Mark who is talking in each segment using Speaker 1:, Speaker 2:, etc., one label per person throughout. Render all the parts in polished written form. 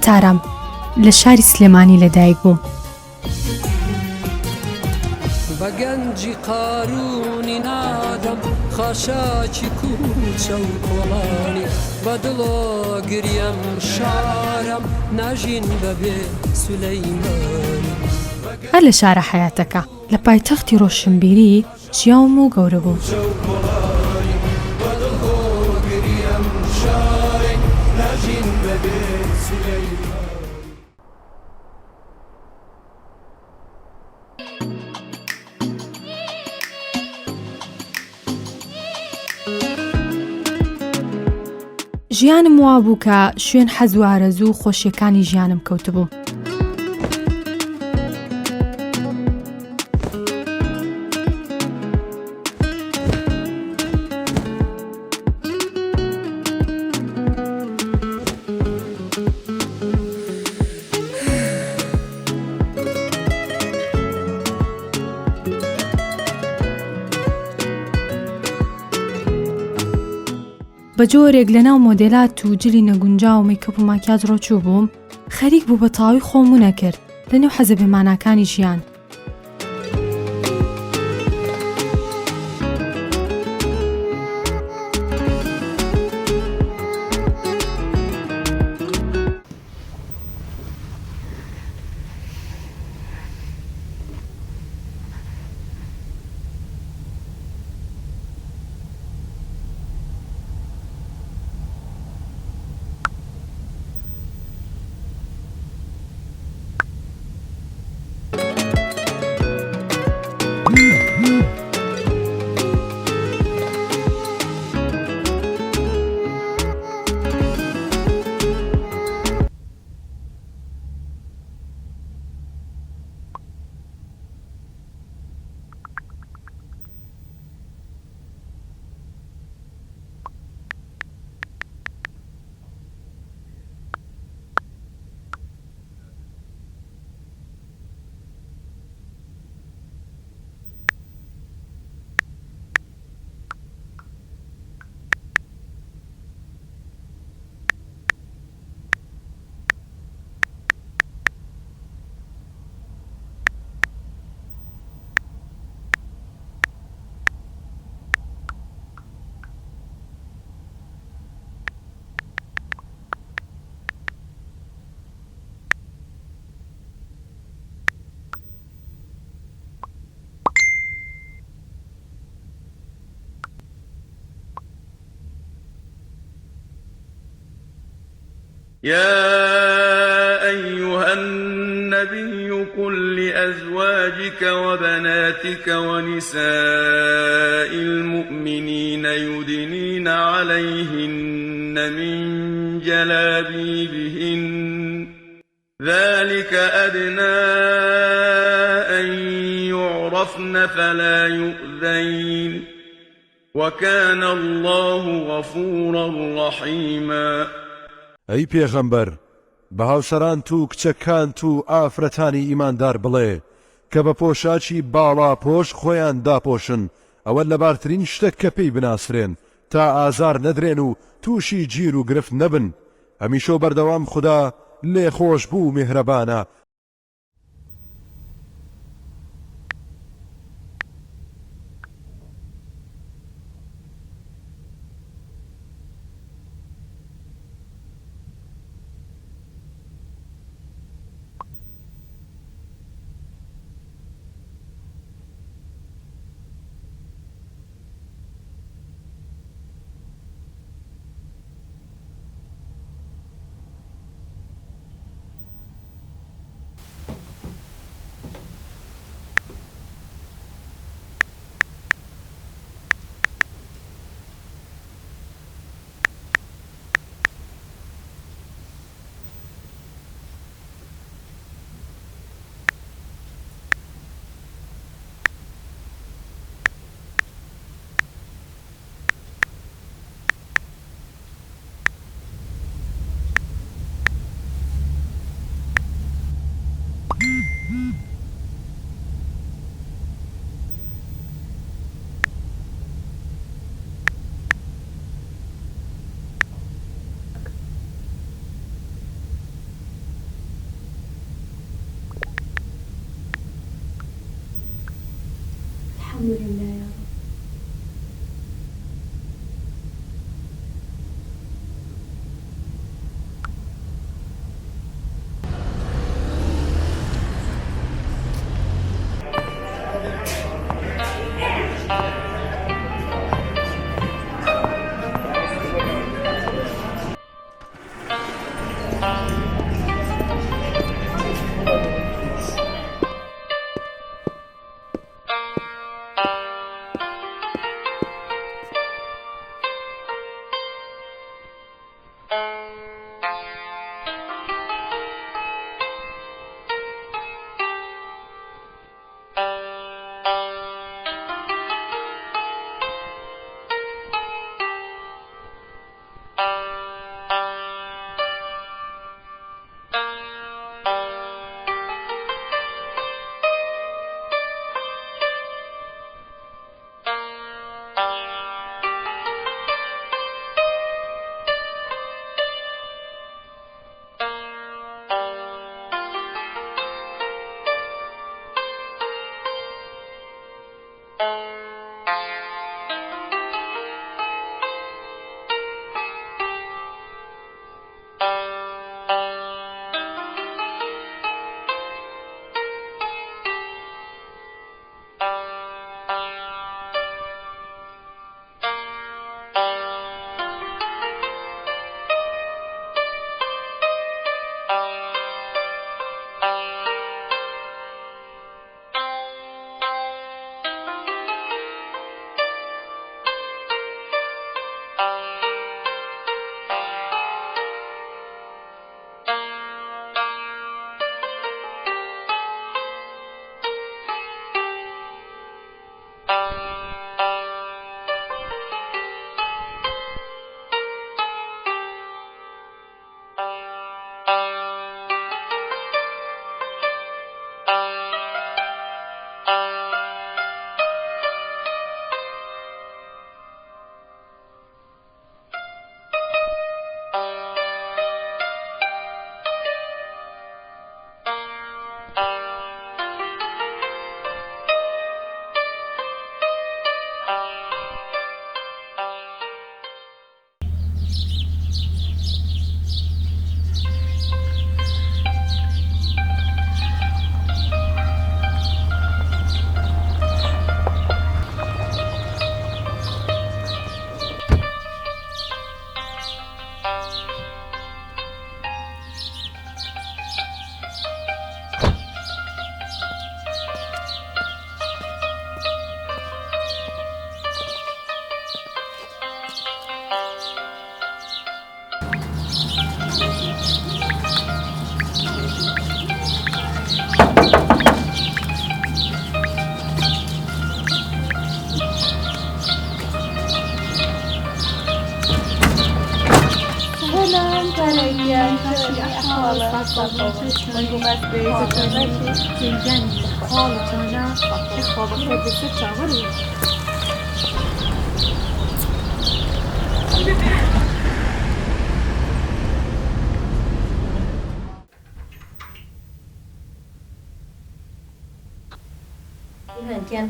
Speaker 1: تارام لە شاری سلێمانی لەدایک بووم.
Speaker 2: بە گەنجی قارونی نادەم خاشاکی کوچە و کۆڵانی بە دڵۆ گریم شارم ناژین بەبێ سولەیمانی.
Speaker 1: هەر لە شارە حەیاتەکە لە پایتەختی ڕۆشنبیری ژیاوم و گەورە بوو. ژیانم وا بوو کە شوێن حەز و ئارەزوو و خۆشیەکانی ژیانم کەوتبوو. بە جۆرێک لەناو مۆدێلات و جلی نەگونجاو و مەیکەپ و ماکیاج ڕۆچوو بووم، خەریک بوو بە تاوی خۆم و نەکرد لەنێو حەزە بێماناکانی ژیان.
Speaker 3: يا أيها النبي قل لأزواجك وبناتك ونساء المؤمنين يدنين عليهن من جلابيبهن ذلك أدنى أن يعرفن فلا يؤذين وكان الله غفورا رحيما.
Speaker 4: ئەی پێغەمبەر بە هاوسەران و کچەکان و ئافرەتانی ئیماندار بڵێ کە بە پۆشاچی باڵا پۆش خۆیان داپۆشن ئەوە لەبارترین شتێک کە پێی بناسرێن تا ئازار نەدرێن و تووشی گیر و گرفت نەبن. هەمیشە بەردەوام خوددا لێ خۆش بوو میهرەبانە.
Speaker 5: الحمد لله يا رب.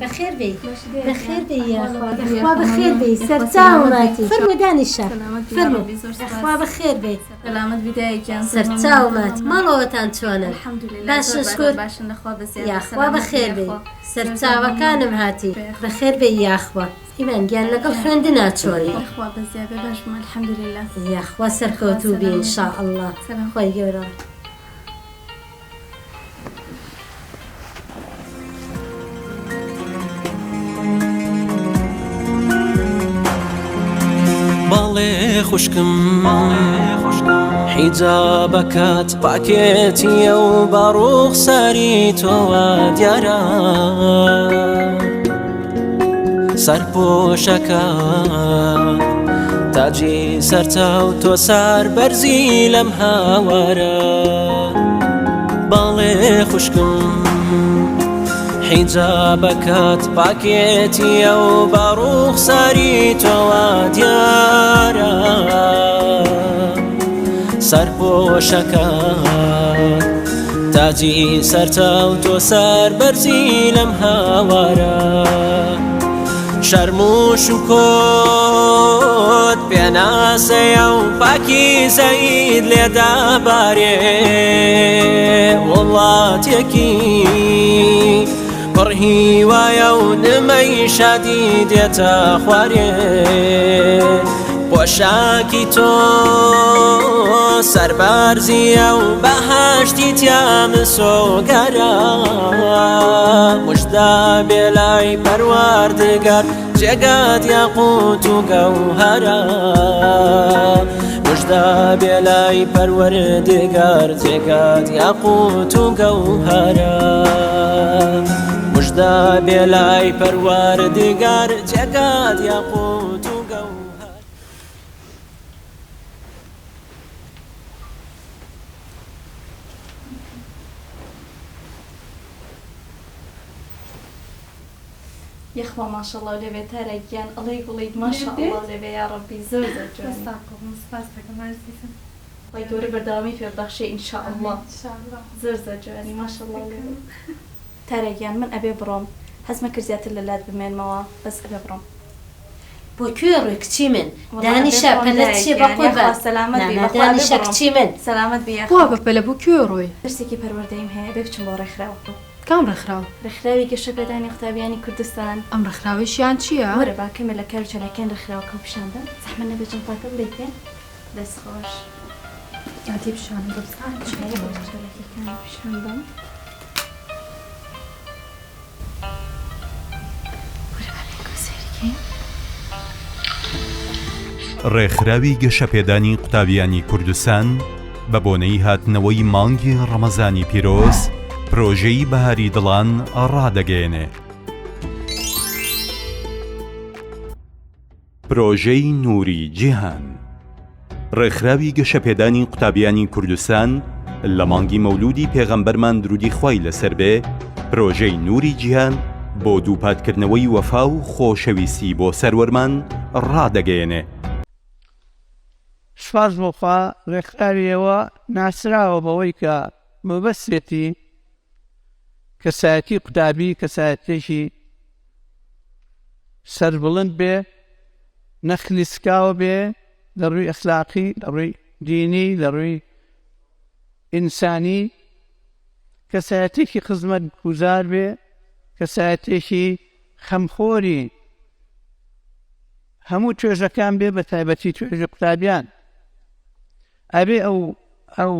Speaker 6: بخير بي بخير بي يا أخوة بخير بي سرتاوماتي فرمو دانشا فرمو أخوة بخير بي
Speaker 5: سلامت بداية جان
Speaker 6: سرتاوماتي مالوتان توانا
Speaker 5: الحمد لله
Speaker 6: باش نشكر
Speaker 5: باشن أخوة بزيادة
Speaker 6: يا أخوة بخير بي سرتاوة كانم هاتي بخير بي يا أخوة إيمان قال لك الخندنا تشولي
Speaker 5: أخوة بزيادة باش ما الحمد لله
Speaker 6: يا أخوة سركوتو بي إن شاء الله
Speaker 5: سلام
Speaker 6: خوي جورا
Speaker 7: باڵێ خوشکم حیجابەکەت پاکێتیە و باڕوخ ساری تۆوە دیارە سەرپۆشەکە تاجی سەرچاو تۆ سار بەرزی لەم هاوارە باڵێ خوشکم حیجابەکەت پاکێتیە و باڕوخ ساری تۆوە دیارە سەرپۆشەکە تاجی سەرچاو تۆ سەر بەرزی لەم هاوارە شەرموش و کۆت پێناسەیە و پاکی زەید لێدا بارێ وڵاتێکی پڕهیوایە و نمەی شادی دێتە خوارێ پۆشاکی تۆ سەربارزیە و بەهەشتی تیامە سۆگەرە موژدا بێ لای پەروەردگار جێگات یاقوت و گەوهەرە موژدا بێ لای پەروەردگار جێگات یاقوت و گەوهەرە موژدا بێ لای پەروەردگار جێگات یاقوت و
Speaker 5: یخوا ماشاءالله لێوێ تارێکیان ئەڵێ گوڵیت ماشاءالله لێوێ یا ڕەبی زۆر زۆر جوان وای گەورە بەردەوامی پێ بەخشێ ئینشاءالله زۆر زۆر جوانی ماشاءالله لێوێ تارێکیان من ئەبێ بڕۆم هەزمە کرد زیاتر لە لات بمێنمەوە بەس ئەبێ بڕۆم
Speaker 6: بۆ کوێ ڕووی کچی من دانیشە پەلەت چێ بەخۆی بە
Speaker 5: سەلامەت بی
Speaker 6: دانیشە کچی من
Speaker 5: سەلامەت بی
Speaker 1: بوا بەپەلە بۆ کوێ ڕۆی
Speaker 5: درسێکی پەروەردەیم هەیە بێ بچم بۆ ڕێکخراوە
Speaker 1: کام ڕێکخراو
Speaker 5: ڕێکخراوی گەشەپێدانی قوتابیانی کوردستان
Speaker 1: ئەم ڕێکخراوەشیان چییە؟
Speaker 5: وەرە باکەمە لە کار چەلەکەن ڕێکخراوەکە پیشاندە زەحمەت نەبێت جەمپاکە بڵێت پێ دەست خۆش
Speaker 1: یاتی پیشانە بەبزان
Speaker 5: چەلەکەکان پیشاندەم
Speaker 8: ڕێکخراوی گەشەپێدانی قوتابیانی کوردستان بە بۆنەی هاتنەوەی مانگی ڕەمەزانی پیرۆز پرۆژەی بەهاری دڵان ڕادەگەیەنێ. پرۆژەی نووری جیهان ڕێکخراوی گەشەپێدانی قوتابیانی کوردستان لە مانگی مەولودی پێغەمبەرمان درودی خوای لەسەر بێ پرۆژەی نووری جیهان بۆ دووپاتکردنەوەی وەفا و خۆشەویستی بۆ سەروەرمان ڕادەگەیەنێ.
Speaker 9: سپاس بۆخوا ڕێکخراویەوە ناسراوە بەوەی کە مەبەستێتی کەسایەتی قوتابی کەسایەتێکی سەربڵند بێ نەخلیسکاوە بێ لە ڕووی ئەخلاقی لە ڕووی دینی لە ڕووی ئینسانی کەسایەتێکی خزمەت گوزار بێ کەسایەتێکی خەمخۆری هەموو توێژەکان بێ بە تایبەتی توێژە قوتابیان ئەبێ ئەو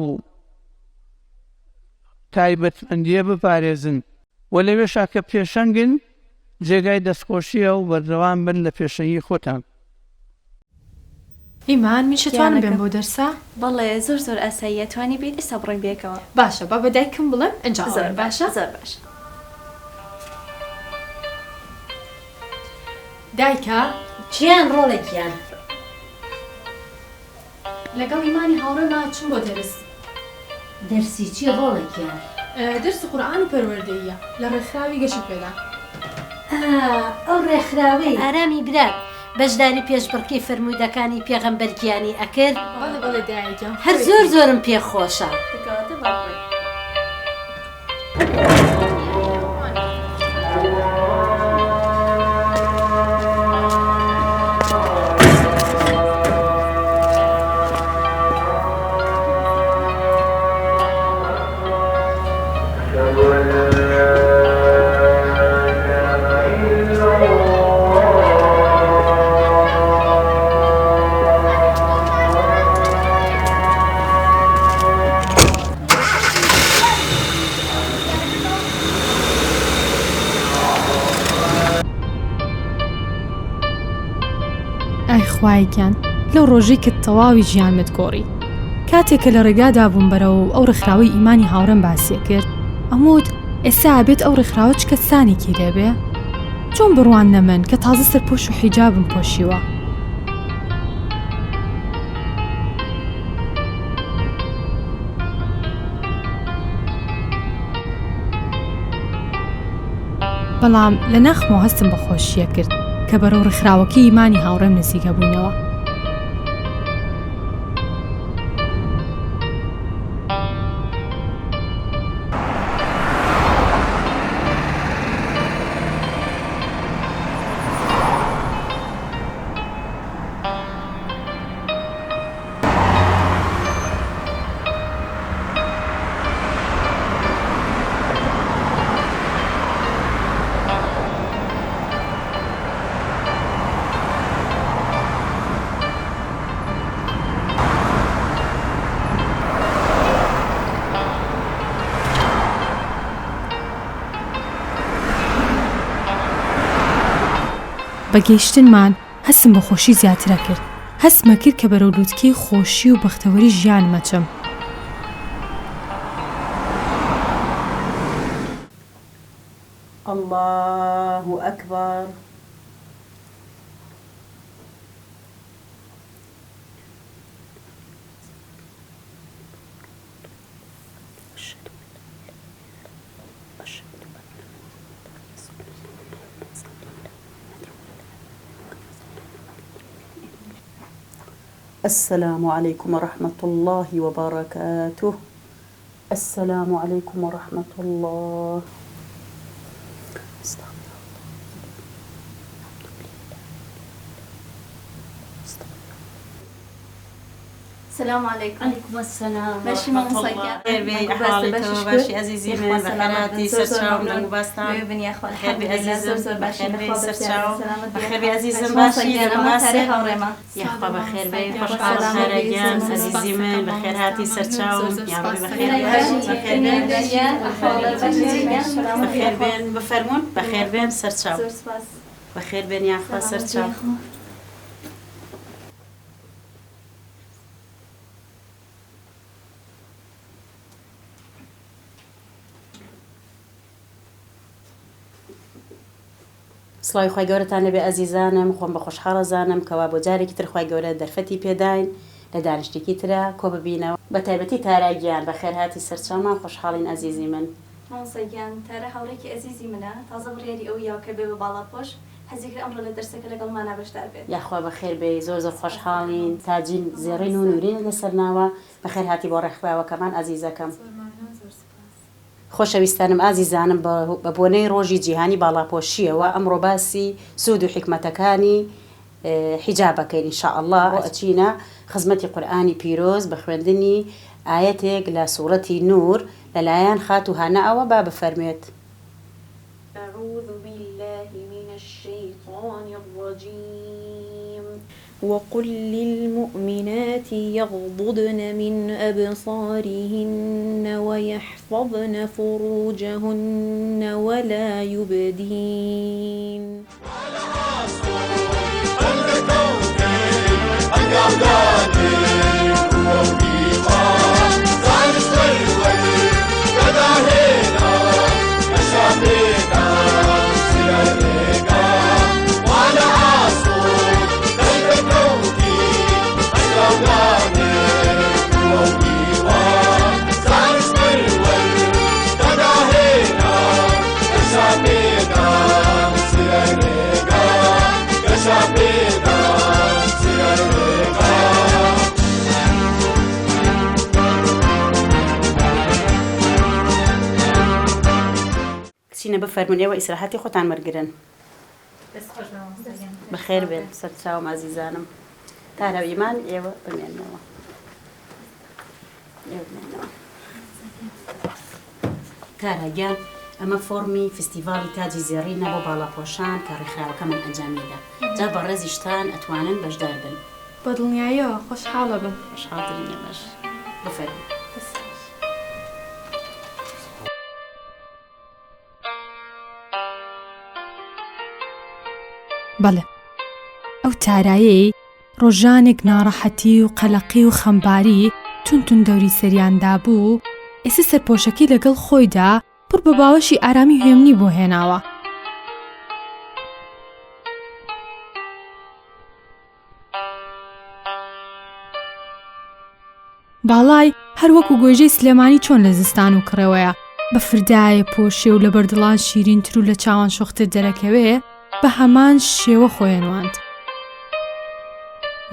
Speaker 9: تایبەتمەندیە بپارێزن و لەوێشا کە پێشەنگن جێگای دەستخۆشیە و بەردەوام بن لە پێشەنگی خۆتان.
Speaker 1: ئیمان میشتوانم بێن بۆ دەرسا؟
Speaker 5: بەڵێ زۆر زۆر ئاساییە توانی بیت ئێستا بڕۆین بێکەوە
Speaker 1: باشە با بەدایکم بڵێم ئەنجا
Speaker 5: زۆر باشە زۆر باشە.
Speaker 1: دایکە
Speaker 6: چیان ڕۆڵێکیان
Speaker 1: لەگەڵ ئیمانی هاوڕێ ناچم بۆ دەرس.
Speaker 6: دەرسی چی ڕۆڵێکیان؟
Speaker 1: دەرس قورئان و پەروەردەییە لە ڕێکخراوی گەشەپێدان.
Speaker 6: ئەو ڕێکخراوەی ئارامی برات بەشداری پێشبڕکەی فەرموودەکانی پێغەمبەرگیانی ئەکرد.
Speaker 1: بەڵێ دایکە
Speaker 6: هەر زۆر زۆرم پێخۆشە.
Speaker 1: ئای خوایکیان لەو ڕۆژەی کە تەواوی ژیانمت گۆڕی کاتێکە لە ڕێگادا بووم بەرەوە و ئەو ڕێکخراوەی ئیمانی هاوڕێم باسیە کرد ئەموت ئێستا ئابێت ئەو ڕێکخراوە چ کەسانێکی لێبێ چۆن بڕوان نەمن کە تازە سەرپۆش و حیجابم پۆشیوە. بەڵام لە ناخمەوە هەستم بە خۆشیە کرد کە بەرەو ڕێکخراوەکەی ئیمانی هاوڕێم نزیکە بوونەوە. بەگەیشتنمان هەستم بە خۆشی زیاترە کرد. هەستمە کرد کە بەرەو لووتکەی خۆشی و بەختەوەری ژیانمە چم.
Speaker 10: الله أكبر. السلام عليكم ورحمة الله وبركاته. السلام عليكم ورحمة الله.
Speaker 5: السلام عليكم.
Speaker 10: عليكم السلام.
Speaker 5: ماشي ما مصيّر.
Speaker 10: خير أحوالك باشي عزيزي من بخيراتي سرچاو من باستان.
Speaker 5: بني أخوان
Speaker 10: بخير بعزيزم بخير بسرچاو بخير بعزيزم
Speaker 5: باشي
Speaker 10: يا أخوة بخير بي خوش حال خير أيام عزيزي من بخيراتي سرچاو يا ربي بخير بخير بين بفرمون بخير بين سرچاو بخير بين يا أخوة سرچاو. سڵاوی خۆی گەورەتان لەبێ ئەزیزانم، خۆم بە خۆشحاڵە زانم کەوا بۆ جارێکی تر خۆی گەورە دەرفەتی پێداین لە دانیشتێکی ترە کۆ ببینەوە بە تایبەتی تاراگیان بە خێرهاتی سەرچاومان خۆشحاڵین ئەزیزی من.
Speaker 5: مامۆستاگیان تارە هاوڕێکی ئەزیزی منە تازە بڕیاری ئەو یاکە بێ بە باڵاپۆش حەزیکرد ئەمڕۆ لە دەرسەکە لەگەڵمانە بەشدار بێت.
Speaker 10: یاخوا بەخێر بێ زۆر زۆر خۆشحاڵین تاجین زێڕین و نورین لەسەر ناوە بەخێر هاتی بۆ ڕێکخراوەکەمان ئازیزەکەم. خۆشەویستانم ئازیزانم بە بۆنەی ڕۆژی جیهانی باڵاپۆشیەوە ئەمڕۆ باسی سوود و حکمەتەکانی حیجابەکەین ئینشاءالله ئەچینە خزمەتی قورئانی پیرۆز بە خوێندنی ئاەتێک لە سوورەتی نور لەلایەن خات و هانەئەوە با بفەرمێت.
Speaker 11: أعوذ بالله من الشيطان الرجيم وقل للمؤمنات يغضضن من أبصارهن ويحفظن فروجهن ولا يبدين
Speaker 10: سینە بفەرمون ئێوە ئیسراحەتی خۆتان وەرگرن. بەخێر بێن سەرچاوم ئازیزانم تارە ئیمان ئێوە بمێنەوە. تارەگیان ئەمە فۆرمی فستیڤاڵی تاجی زێڕینە بۆ باڵاپۆشان کە ڕێکخراوەکەمان ئەنجامیدا جا بە ڕێزیشتان ئەتوانن بەشدار بن.
Speaker 1: بە دڵنیاییەوە خۆشحاڵە بن.
Speaker 10: خۆشحاڵترینە باش بفەرمون.
Speaker 1: بەڵێ ئەو تارایەی ڕۆژانێک ناڕەحەتی و قەلەقی و خەمباری تونتون دەوری سەریاندا بوو ئێستا سەرپۆشەکەی لەگەڵ خۆیدا پڕ بە باوەشی ئارامی هێمنی بۆ هێناوە. باڵای هەر وەکو گۆژەی سلێمانی چۆن لە زستان و کڕەوەیە بە فردایە پۆشێ و لە بەردڵان شیرینتر و لە چاوان شۆختر دەرەکەوێ بە هەمان شێوە خۆیانواند.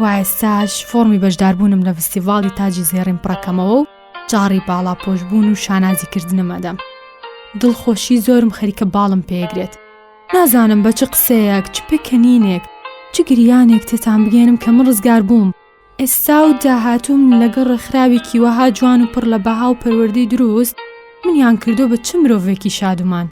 Speaker 1: وایستاش فۆرمی بەشداربوونم لە فستیڤاڵی تاجی زێڕین پڕەکەمەوە و جاڕی باڵاپۆشبوون و شانازیکردنەمەدەم. دڵخۆشی زۆرم خەریکە باڵم پێگرێت. نازانم بە چ قسەیەک چ پێکەنینێک چ گریانێک تێتان بگێنم کە من ڕزگار بووم. ئێستا و داهاتووم لەگەڵ ڕێکخراوێکی وەها جوان و پڕ لە بەها و پەروەردەی دروست منیان کردو بە چ مرۆڤێکی شادومان.